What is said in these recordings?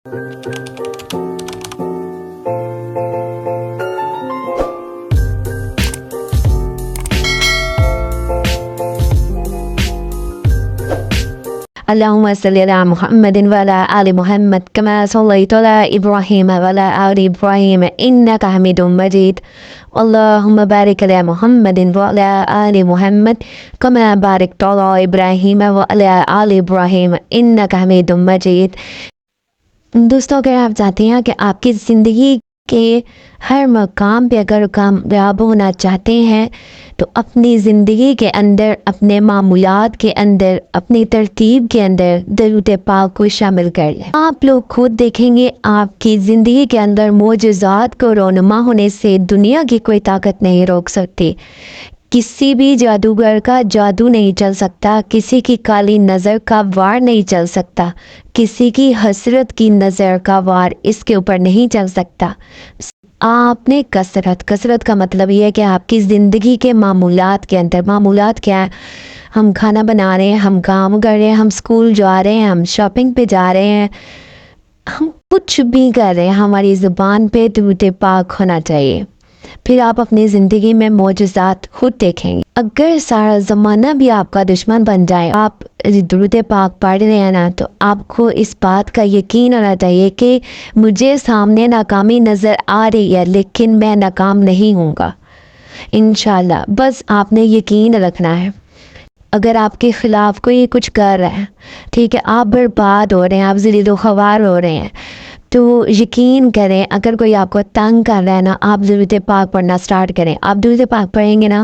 اللهم صل على محمد وعلى آل محمد كما صليت على إبراهيم وعلى آل إبراهيم إنك حميد مجيد اللهم بارك على محمد وعلى آل محمد كما باركت على إبراهيم وعلى آل إبراهيم إنك حميد مجيد۔ دوستوں، اگر آپ چاہتے ہیں کہ آپ کی زندگی کے ہر مقام پہ اگر کامیاب ہونا چاہتے ہیں تو اپنی زندگی کے اندر، اپنے معمولات کے اندر، اپنی ترتیب کے اندر درود پاک کو شامل کر لیں۔ آپ لوگ خود دیکھیں گے آپ کی زندگی کے اندر معجزات کو رونما ہونے سے دنیا کی کوئی طاقت نہیں روک سکتی۔ کسی بھی جادوگر کا جادو نہیں چل سکتا، کسی کی کالی نظر کا وار نہیں چل سکتا، کسی کی حسرت کی نظر کا وار اس کے اوپر نہیں چل سکتا۔ آپ نے کثرت کا مطلب یہ ہے کہ آپ کی زندگی کے معمولات کے اندر، معمولات کیا ہے؟ ہم کھانا بنا رہے ہیں، ہم کام کر رہے ہیں، ہم اسکول جا رہے ہیں، ہم شاپنگ پہ جا رہے ہیں، ہم کچھ بھی کر رہے ہیں، ہماری زبان پہ درود پاک ہونا چاہیے۔ پھر آپ اپنی زندگی میں معجزات خود دیکھیں گے۔ اگر سارا زمانہ بھی آپ کا دشمن بن جائے، آپ درود پاک پڑھ رہے ہیں نا، تو آپ کو اس بات کا یقین ہونا چاہیے کہ مجھے سامنے ناکامی نظر آ رہی ہے لیکن میں ناکام نہیں ہوں گا انشاءاللہ۔ بس آپ نے یقین رکھنا ہے۔ اگر آپ کے خلاف کوئی کچھ کر رہا ہے، ٹھیک ہے، آپ برباد ہو رہے ہیں، آپ ذلیل و خوار ہو رہے ہیں، تو یقین کریں اگر کوئی آپ کو تنگ کر رہا ہے نا، آپ درود پاک پڑھنا سٹارٹ کریں۔ آپ درود پاک پڑھیں گے نا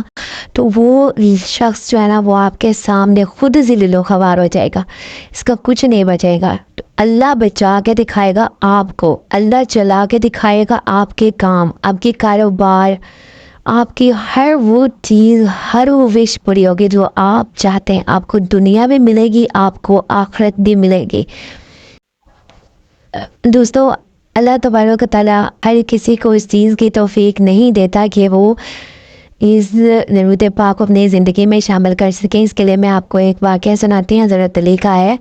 تو وہ شخص جو ہے نا وہ آپ کے سامنے خود ذلیل و خوار ہو جائے گا، اس کا کچھ نہیں بچے گا۔ تو اللہ بچا کے دکھائے گا آپ کو، اللہ چلا کے دکھائے گا آپ کے کام، آپ کے کاروبار، آپ کی ہر وہ چیز، ہر وہ وش پوری ہوگی جو آپ چاہتے ہیں۔ آپ کو دنیا بھی ملے گی، آپ کو آخرت بھی ملے گی۔ دوستو، اللہ تبارک و تعالیٰ ہر کسی کو اس چیز کی توفیق نہیں دیتا کہ وہ اس درود پاک کو اپنی زندگی میں شامل کر سکیں۔ اس کے لیے میں آپ کو ایک واقعہ سناتی ہوں، حضرت علی کا ہے۔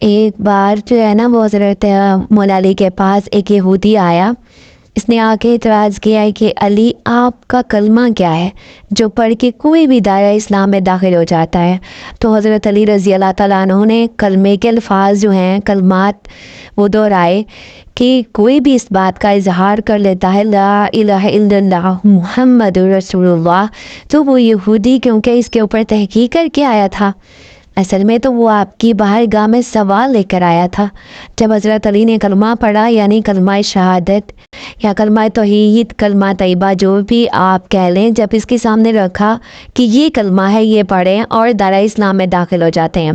ایک بار جو ہے نا وہ حضرت مولا علی کے پاس ایک یہودی آیا، اس نے آ کے اعتراض کیا ہے کہ علی آپ کا کلمہ کیا ہے جو پڑھ کے کوئی بھی دائرہ اسلام میں داخل ہو جاتا ہے؟ تو حضرت علی رضی اللہ تعالیٰ عنہ نے کلمے کے الفاظ جو ہیں، کلمات وہ دہرائے کہ کوئی بھی اس بات کا اظہار کر لیتا ہے لا الہ الا اللہ محمد رسول اللہ، تو وہ یہودی کیونکہ اس کے اوپر تحقیق کر کے آیا تھا، اصل میں تو وہ آپ کی باہر گاہ میں سوال لے کر آیا تھا۔ جب حضرت علی نے کلمہ پڑھا، یعنی کلمہ شہادت یا کلمہ توحید، کلمہ طیبہ جو بھی آپ کہہ لیں، جب اس کے سامنے رکھا کہ یہ کلمہ ہے، یہ پڑھیں اور دائرہ اسلام میں داخل ہو جاتے ہیں،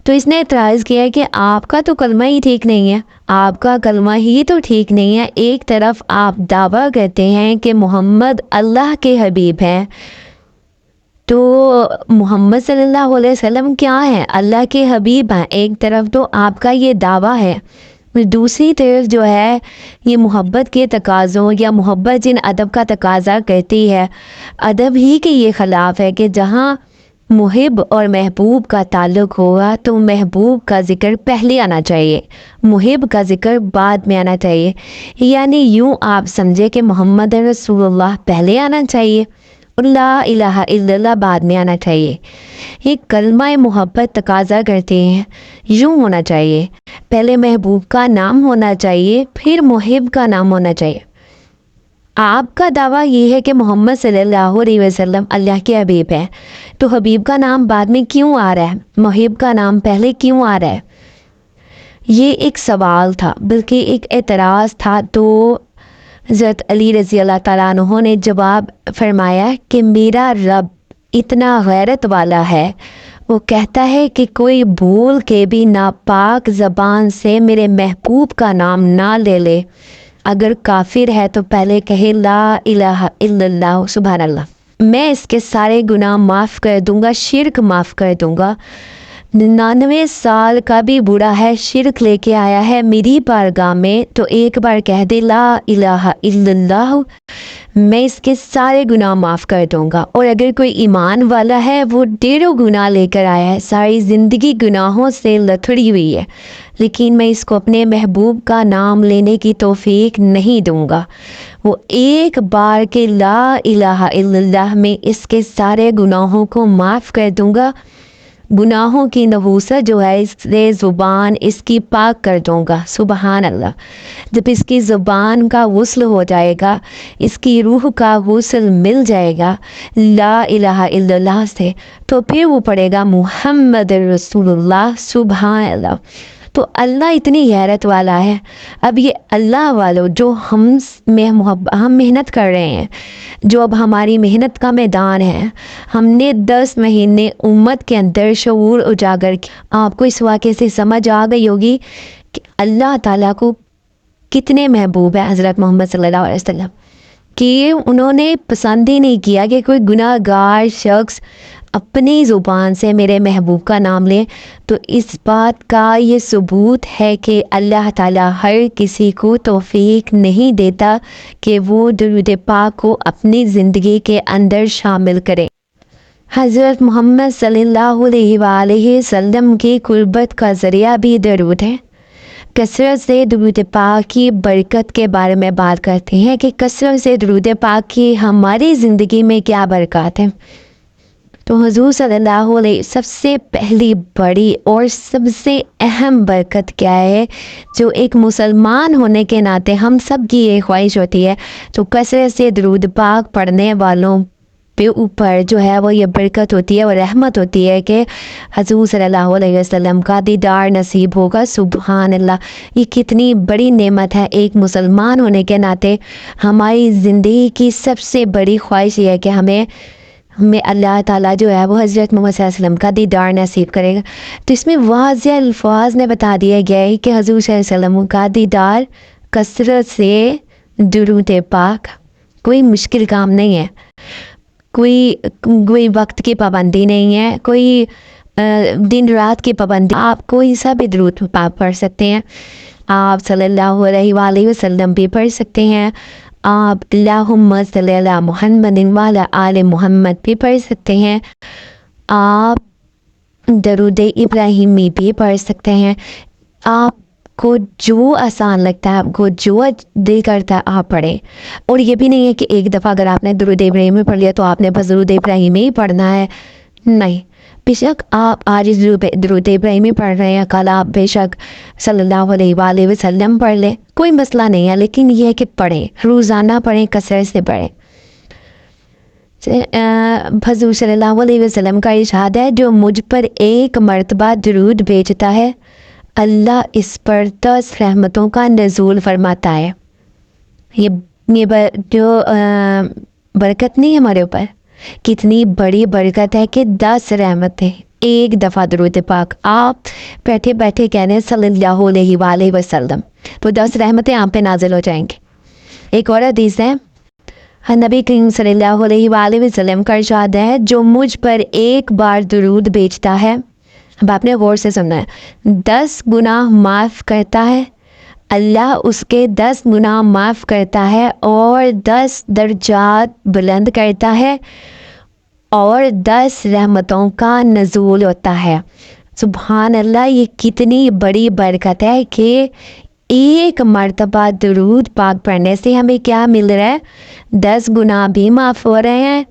تو اس نے اعتراض کیا کہ آپ کا تو کلمہ ہی ٹھیک نہیں ہے، آپ کا کلمہ ہی تو ٹھیک نہیں ہے۔ ایک طرف آپ دعویٰ کرتے ہیں کہ محمد اللہ کے حبیب ہیں، تو محمد صلی اللہ علیہ وسلم کیا ہیں؟ اللہ کے حبیب ہیں۔ ایک طرف تو آپ کا یہ دعویٰ ہے، دوسری طرف جو ہے یہ محبت کے تقاضوں یا محبت جن ادب کا تقاضا کرتی ہے، ادب ہی کے یہ خلاف ہے کہ جہاں محب اور محبوب کا تعلق ہوگا تو محبوب کا ذکر پہلے آنا چاہیے، محب کا ذکر بعد میں آنا چاہیے۔ یعنی یوں آپ سمجھے کہ محمد رسول اللہ پہلے آنا چاہیے اور لا الہ الا اللہ بعد میں آنا چاہیے۔ یہ کلمہ محبت تقاضا کرتے ہیں، یوں ہونا چاہیے، پہلے محبوب کا نام ہونا چاہیے، پھر محب کا نام ہونا چاہیے۔ آپ کا دعویٰ یہ ہے کہ محمد صلی اللہ علیہ وسلم اللہ کے حبیب ہیں، تو حبیب کا نام بعد میں کیوں آ رہا ہے، محب کا نام پہلے کیوں آ رہا ہے؟ یہ ایک سوال تھا، بلکہ ایک اعتراض تھا۔ تو حضرت علی رضی اللہ تعالیٰ عنہ نے جواب فرمایا کہ میرا رب اتنا غیرت والا ہے، وہ کہتا ہے کہ کوئی بھول کے بھی ناپاک زبان سے میرے محبوب کا نام نہ لے لے، اگر کافر ہے تو پہلے کہے لا الہ الا اللہ سبحان اللہ، میں اس کے سارے گناہ معاف کر دوں گا، شرک معاف کر دوں گا۔ 99 سال کا بھی بوڑھا ہے، شرک لے کے آیا ہے میری بارگاہ میں، تو ایک بار کہہ دے لا الہ الا اللہ، میں اس کے سارے گناہ معاف کر دوں گا. اور اگر کوئی ایمان والا ہے وہ ڈھیروں گناہ لے کر آیا ہے, ساری زندگی گناہوں سے لتھڑی ہوئی ہے, لیکن میں اس کو اپنے محبوب کا نام لینے کی توفیق نہیں دوں گا, وہ ایک بار کے لا الہ الا اللہ میں اس کے سارے گناہوں کو معاف کر دوں گا. گناہوں کی نحوست جو ہے اس سے زبان اس کی پاک کر دوں گا. سبحان اللہ. جب اس کی زبان کا غسل ہو جائے گا, اس کی روح کا غسل مل جائے گا لا الہ الا اللہ سے, تو پھر وہ پڑھے گا محمد رسول اللہ. سبحان اللہ. تو اللہ اتنی غیرت والا ہے. اب یہ اللہ والوں جو ہم محنت کر رہے ہیں, جو اب ہماری محنت کا میدان ہے, ہم نے 10 مہینے امت کے اندر شعور اجاگر کیا. آپ کو اس واقعے سے سمجھ آ گئی ہوگی کہ اللہ تعالیٰ کو کتنے محبوب ہے حضرت محمد صلی اللہ علیہ وسلم, کہ انہوں نے پسند ہی نہیں کیا کہ کوئی گناہ گار شخص اپنی زبان سے میرے محبوب کا نام لے. تو اس بات کا یہ ثبوت ہے کہ اللہ تعالیٰ ہر کسی کو توفیق نہیں دیتا کہ وہ درود پاک کو اپنی زندگی کے اندر شامل کرے. حضرت محمد صلی اللہ علیہ وآلہ وسلم کی قربت کا ذریعہ بھی درود ہے. کثرت سے درود پاک کی برکت کے بارے میں بات کرتے ہیں کہ کثرت سے درود پاک کی ہماری زندگی میں کیا برکات ہیں. تو حضور صلی اللہ علیہ سب سے پہلی بڑی اور سب سے اہم برکت کیا ہے, جو ایک مسلمان ہونے کے ناطے ہم سب کی یہ خواہش ہوتی ہے, تو کثرت سے درود پاک پڑھنے والوں پہ اوپر جو ہے وہ یہ برکت ہوتی ہے اور رحمت ہوتی ہے کہ حضور صلی اللہ علیہ وسلم کا دیدار نصیب ہوگا. سبحان اللہ. یہ کتنی بڑی نعمت ہے. ایک مسلمان ہونے کے ناطے ہماری زندگی کی سب سے بڑی خواہش یہ ہے کہ ہمیں اللہ تعالیٰ جو ہے وہ حضرت محمد صلی اللہ علیہ وسلم کا دیدار نصیب کرے گا. تو اس میں واضح الفاظ میں بتا دیا گیا ہے کہ حضور صلی اللہ علیہ وسلم کا دیدار کثرت سے درود پاک. کوئی مشکل کام نہیں ہے, کوئی وقت کی پابندی نہیں ہے, کوئی دن رات کی پابندی. آپ کوئی سا بھی درود پاک پڑھ سکتے ہیں. آپ صلی اللہ علیہ وآلہ وسلم بھی پڑھ سکتے ہیں. آپ اللہم صلی علی محمد وعلی آل محمد بھی پڑھ سکتے ہیں. آپ درود ابراہیمی بھی پڑھ سکتے ہیں. آپ کو جو آسان لگتا ہے, آپ کو جو دل کرتا ہے آپ پڑھیں. اور یہ بھی نہیں ہے کہ ایک دفعہ اگر آپ نے درود ابراہیمی پڑھ لیا تو آپ نے بس درود ابراہیمی ہی پڑھنا ہے. نہیں, بے شک آپ آج درود ابراہیمی پڑھ رہے ہیں, کل آپ بے شک صلی اللہ علیہ وآلہ وسلم پڑھ لیں, کوئی مسئلہ نہیں ہے. لیکن یہ ہے کہ پڑھیں, روزانہ پڑھیں, کثرت سے پڑھیں. حضور صلی اللہ علیہ وسلم کا ارشاد ہے, جو مجھ پر ایک مرتبہ درود بھیجتا ہے اللہ اس پر 10 رحمتوں کا نزول فرماتا ہے. یہ جو برکت نہیں ہے ہمارے اوپر, کتنی بڑی برکت ہے کہ 10 رحمتیں ایک دفعہ درود پاک آپ بیٹھے بیٹھے کہنے صلی اللہ علیہ وآلہ وسلم, تو 10 رحمتیں آپ پہ نازل ہو جائیں گے. ایک اور حدیث ہے, نبی کریم صلی اللہ علیہ وآلہ وسلم کا ارشاد ہے, جو مجھ پر ایک بار درود بھیجتا ہے, اب آپ نے غور سے سننا ہے, 10 گناہ معاف کرتا ہے اللہ, اس کے 10 گناہ معاف کرتا ہے اور 10 درجات بلند کرتا ہے اور 10 رحمتوں کا نزول ہوتا ہے. سبحان اللہ. یہ کتنی بڑی برکت ہے کہ ایک مرتبہ درود پاک پڑھنے سے ہمیں کیا مل رہا ہے, 10 گناہ بھی معاف ہو رہے ہیں,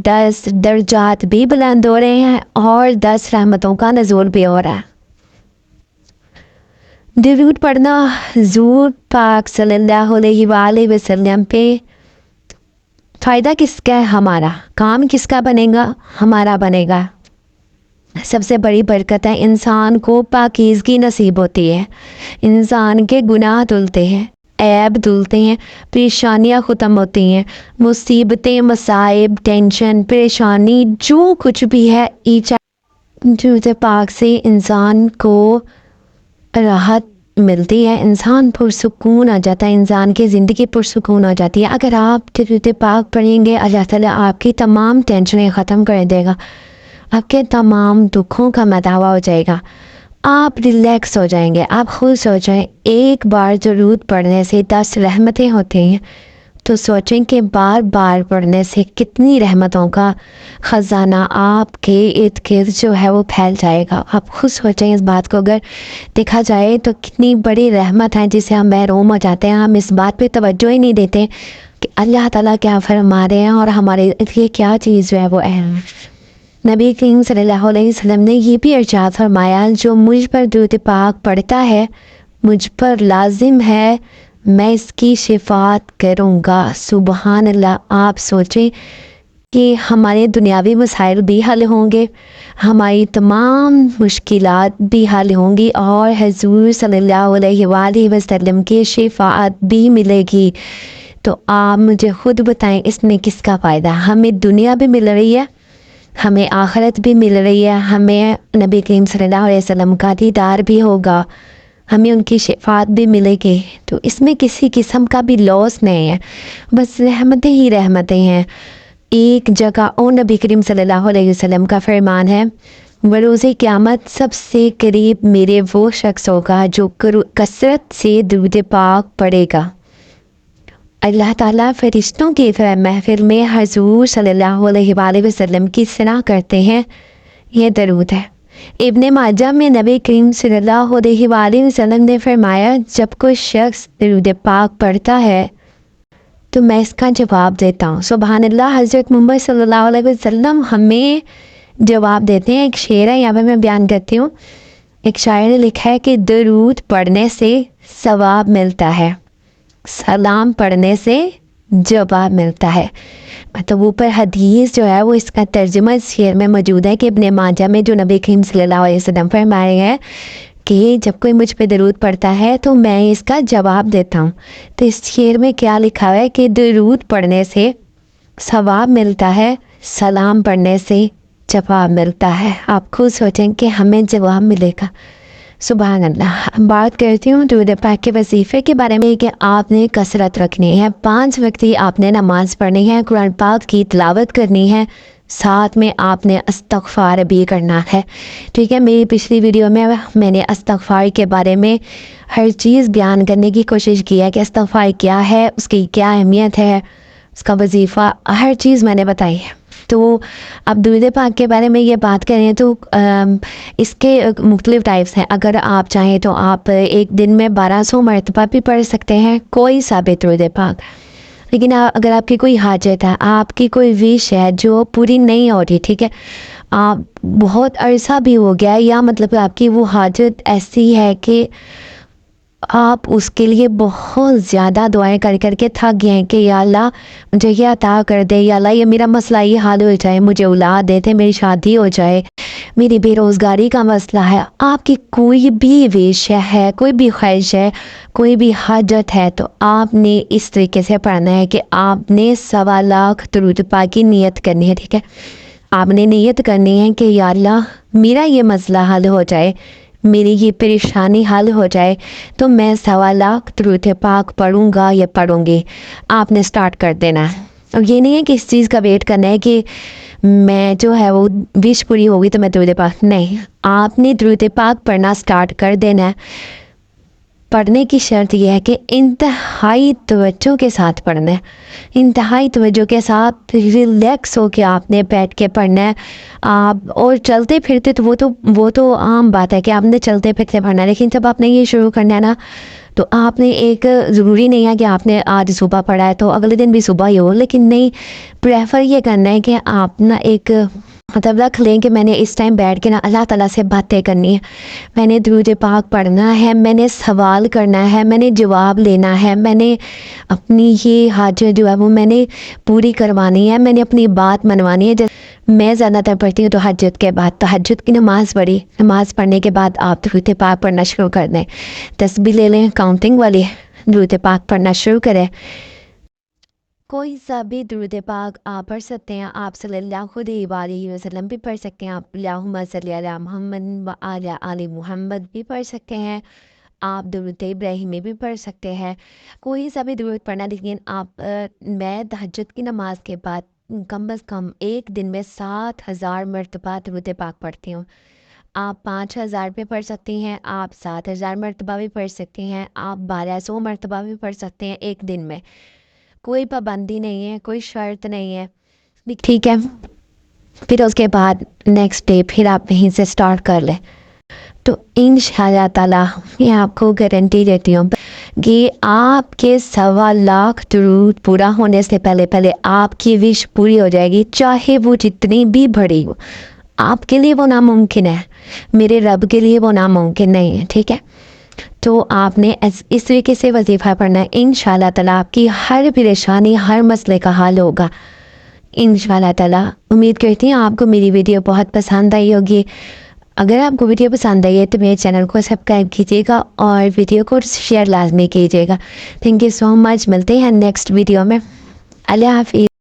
10 درجات بھی بلند ہو رہے ہیں اور 10 رحمتوں کا نزول بھی ہو رہا ہے. درود پڑھنا حضور پاک صلی اللہ علیہ وآلہ وسلم پہ فائدہ کس کا ہے؟ ہمارا کام کس کا بنے گا؟ ہمارا بنے گا. سب سے بڑی برکت ہے انسان کو پاکیزگی نصیب ہوتی ہے, انسان کے گناہ دھلتے ہیں, عیب دھلتے ہیں, پریشانیاں ختم ہوتی ہیں, مصیبتیں, مصائب, ٹینشن, پریشانی جو کچھ بھی ہے درود پاک سے انسان کو راحت ملتی ہے, انسان پرسکون آ جاتا ہے, انسان کی زندگی پرسکون ہو جاتی ہے. اگر آپ درود پاک پڑھیں گے اللہ تعالیٰ آپ کی تمام ٹینشنیں ختم کر دے گا, آپ کے تمام دکھوں کا مداوع ہو جائے گا, آپ ریلیکس ہو جائیں گے, آپ خوش ہو جائیں. ایک بار درود پڑھنے سے 10 رحمتیں ہوتی ہیں, تو سوچیں کہ بار بار پڑھنے سے کتنی رحمتوں کا خزانہ آپ کے ارد گرد جو ہے وہ پھیل جائے گا. آپ خود سوچیں اس بات کو، اگر دیکھا جائے تو کتنی بڑی رحمت ہے جسے ہم محروم ہو جاتے ہیں. ہم اس بات پہ توجہ ہی نہیں دیتے کہ اللہ تعالیٰ کیا فرما رہے ہیں اور ہمارے لیے کیا چیز جو ہے وہ اہم ہے. نبی کریم صلی اللہ علیہ وسلم نے یہ بھی ارشاد فرمایا، جو مجھ پر درود پاک پڑھتا ہے مجھ پر لازم ہے میں اس کی شفاعت کروں گا. سبحان اللہ. آپ سوچیں کہ ہمارے دنیاوی مسائل بھی حل ہوں گے، ہماری تمام مشکلات بھی حل ہوں گی، اور حضور صلی اللہ علیہ وآلہ وسلم کی شفاعت بھی ملے گی. تو آپ مجھے خود بتائیں اس میں کس کا فائدہ؟ ہمیں دنیا بھی مل رہی ہے، ہمیں آخرت بھی مل رہی ہے، ہمیں نبی کریم صلی اللہ علیہ وسلم کا دیدار بھی ہوگا، ہمیں ان کی شفاعت بھی ملے گی. تو اس میں کسی قسم کا بھی لاس نہیں ہے، بس رحمتیں ہی رحمتیں ہیں. ایک جگہ اور نبی کریم صلی اللہ علیہ وسلم کا فرمان ہے، بروز قیامت سب سے قریب میرے وہ شخص ہوگا جو کثرت سے درود پاک پڑھے گا. اللہ تعالیٰ فرشتوں کی محفل میں حضور صلی اللہ علیہ وآلہ وسلم کی ثنا کرتے ہیں. یہ درود ہے. ابن ماجہ میں نبی کریم صلی اللہ علیہ وآلہ وسلم نے فرمایا، جب کوئی شخص درود پاک پڑھتا ہے تو میں اس کا جواب دیتا ہوں. سبحان اللہ. حضرت محمد صلی اللہ علیہ وسلم ہمیں جواب دیتے ہیں. ایک شعر ہے، یہاں پہ میں بیان کرتی ہوں. ایک شاعر نے لکھا ہے کہ درود پڑھنے سے ثواب ملتا ہے، سلام پڑھنے سے جواب ملتا ہے. مطلب اوپر حدیث جو ہے وہ اس کا ترجمہ اس شعر میں موجود ہے کہ ابن ماجہ میں جو نبی کریم صلی اللہ علیہ وسلم فرما رہے ہیں کہ جب کوئی مجھ پہ درود پڑھتا ہے تو میں اس کا جواب دیتا ہوں. تو اس شعر میں کیا لکھا ہوا ہے کہ درود پڑھنے سے ثواب ملتا ہے، سلام پڑھنے سے جواب ملتا ہے. آپ خود سوچیں کہ ہمیں جواب ملے گا. سبحان اللہ. بات کرتی ہوں درود پاک کے وظیفے کے بارے میں کہ آپ نے کثرت رکھنی ہے. 5 وقت ہی آپ نے نماز پڑھنی ہے، قرآن پاک کی تلاوت کرنی ہے، ساتھ میں آپ نے استغفار بھی کرنا ہے. ٹھیک ہے، میری پچھلی ویڈیو میں نے استغفار کے بارے میں ہر چیز بیان کرنے کی کوشش کی ہے کہ استغفار کیا ہے، اس کی کیا اہمیت ہے، اس کا وظیفہ، ہر چیز میں نے بتائی ہے. تو اب درود پاک کے بارے میں یہ بات کریں تو اس کے مختلف ٹائپس ہیں. اگر آپ چاہیں تو آپ ایک دن میں 1200 مرتبہ بھی پڑھ سکتے ہیں، کوئی ثابت درود پاک. لیکن اگر آپ کی کوئی حاجت ہے، آپ کی کوئی وش ہے جو پوری نہیں ہو رہی، ٹھیک ہے، آپ بہت عرصہ بھی ہو گیا، یا مطلب آپ کی وہ حاجت ایسی ہے کہ آپ اس کے لیے بہت زیادہ دعائیں کر کر کے تھک گئے ہیں کہ یا اللہ مجھے یہ عطا کر دے، یا اللہ یہ میرا مسئلہ یہ حل ہو جائے، مجھے اولاد دے دے، میری شادی ہو جائے، میری بے روزگاری کا مسئلہ ہے. آپ کی کوئی بھی وش ہے، کوئی بھی خواہش ہے، کوئی بھی حاجت ہے، تو آپ نے اس طریقے سے پڑھنا ہے کہ آپ نے 1.25 درود پاک کی نیت کرنی ہے. ٹھیک ہے، آپ نے نیت کرنی ہے کہ یا اللہ میرا یہ مسئلہ حل ہو جائے، میری یہ پریشانی حل ہو جائے، تو میں 1.25 درود پاک پڑھوں گا یا پڑھوں گی. آپ نے سٹارٹ کر دینا ہے. اور یہ نہیں ہے کہ اس چیز کا ویٹ کرنا ہے کہ میں جو ہے وہ وش پوری ہوگی تو میں درود پاک، نہیں، آپ نے درود پاک پڑھنا سٹارٹ کر دینا ہے. پڑھنے کی شرط یہ ہے کہ انتہائی توجہ کے ساتھ پڑھنا ہے، انتہائی توجہ کے ساتھ ریلیکس ہو کے آپ نے بیٹھ کے پڑھنا ہے. آپ اور چلتے پھرتے تو وہ تو عام بات ہے کہ آپ نے چلتے پھرتے پڑھنا ہے، لیکن جب آپ نے یہ شروع کرنا ہے نا تو آپ نے ایک ضروری نہیں ہے کہ آپ نے آج صبح پڑھا ہے تو اگلے دن بھی صبح ہی ہو، لیکن نہیں، پریفر یہ کرنا ہے کہ آپ نا ایک مطلب رکھ لیں کہ میں نے اس ٹائم بیٹھ کے نا اللہ تعالیٰ سے باتیں کرنی ہے، میں نے درود پاک پڑھنا ہے، میں نے سوال کرنا ہے، میں نے جواب لینا ہے، میں نے اپنی یہ حاجت جو ہے وہ میں نے پوری کروانی ہے، میں نے اپنی بات منوانی ہے. میں زیادہ تر پڑھتی ہوں تو تہجد کے بعد، تہجد کی نماز پڑھی، نماز پڑھنے کے بعد آپ درود پاک پڑھنا شروع کر دیں. تسبیح لے لیں کاؤنٹنگ والی، درود پاک پڑھنا شروع کریں. کوئی سا بھی درود پاک آپ پڑھ سکتے ہیں. آپ صلی اللہ علیہ وسلم بھی پڑھ سکتے ہیں، آپ اللہم صلی علی محمد و علی آل محمد بھی پڑھ سکتے ہیں، آپ درود ابراہیمی بھی پڑھ سکتے ہیں، کوئی سا بھی درود پڑھنا. لیکن میں تہجد کی نماز کے بعد کم از کم ایک دن میں 7000 مرتبہ درود پاک پڑھتی ہوں. آپ 5000 پہ پڑھ سکتی ہیں، آپ 7000 مرتبہ بھی پڑھ سکتی ہیں، آپ 1200 مرتبہ بھی پڑھ سکتے ہیں ایک دن میں. کوئی پابندی نہیں ہے، کوئی شرط نہیں ہے، ٹھیک ہے؟ پھر اس کے بعد نیکسٹ ڈے پھر آپ وہیں سے اسٹارٹ کر لیں. تو انشاءاللہ تعالیٰ میں آپ کو گارنٹی دیتی ہوں کہ آپ کے 1.25 درود پورا ہونے سے پہلے آپ کی وش پوری ہو جائے گی، چاہے وہ جتنی بھی بڑی ہو. آپ کے لیے وہ ناممکن ہے، میرے رب کے لیے وہ ناممکن نہیں ہے، ٹھیک ہے؟ تو آپ نے اس طریقے سے وظیفہ پڑھنا ہے. انشاءاللہ تعالیٰ آپ کی ہر پریشانی، ہر مسئلے کا حل ہوگا انشاءاللہ تعالیٰ. امید کرتی ہوں آپ کو میری ویڈیو بہت پسند آئی ہوگی. اگر آپ کو ویڈیو پسند آئی ہے تو میرے چینل کو سبسکرائب کیجیے گا اور ویڈیو کو شیئر لازمی کیجیے گا. تھینک یو سو مچ. ملتے ہیں نیکسٹ ویڈیو میں. اللہ حافظ.